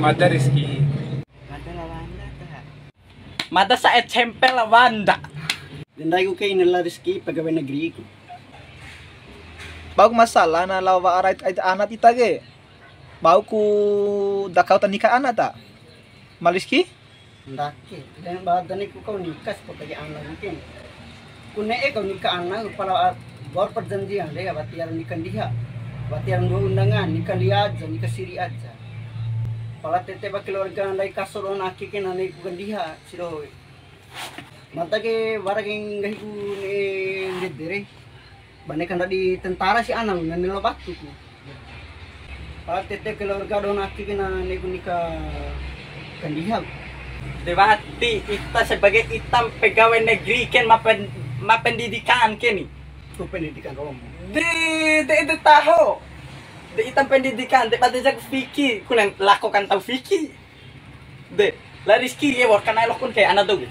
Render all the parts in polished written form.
Mata Rizky. Mata Lawanda tak. Mata sa SMP Lawanda. Ganda ko kay nila Rizky pegawai negeri ko. Bago masalah na lawa arat ay anak itage. Bago ku dakau tanika anak ta. Maliski? Ndake. Dan badan ko kau nikas pagay anak mungkin. Kune kau nikah anak para bor perjanjian deh batiaran nikah dia. Batiaran dua undangan nikah dia aja nikah siri aja. Pala tete ba keluarga andai kasur on aki ken anai ku gandiha siro. Mata ke barang gahi ku ne dere. Bane kan di tentara si anak nganilo batu ku. Pala tete keluarga don aki ken anai ku nikah gandiha. Dewati kita sebagai hitam pegawai negeri kan mapendidikan kini. Ku pendidikan Romo. Itu tahu. De hitam pendidikan, de pada jag fiki, kulen lakukan tahu fiki. De la Rizky ya workan ay lokon kay ana dog.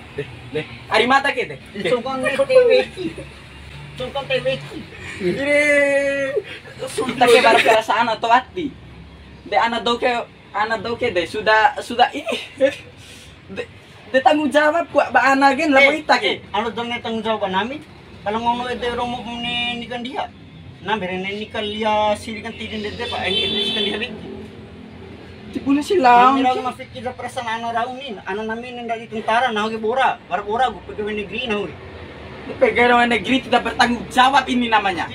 De ari mata ke de. Sungkon ne TWK. Sungkon TWK. Ini kita ke baru ke sana to ati. De ana dog ke de sudah ini. De tanggung jawab ku ba ana gen la kita ke. Ano dong ne tanggung jawab namin? Kalau ngono ite Romo ni kan dia. Nah, berene nikah lia siri kan tidin dede pak ini kan dia bik. Tibuna silang. Mira ma fikir perasaan ana raung ni, ana namin nang dari tentara nah ge bora gu pegawai negeri nah. Pegawai negeri tidak bertanggung jawab ini namanya.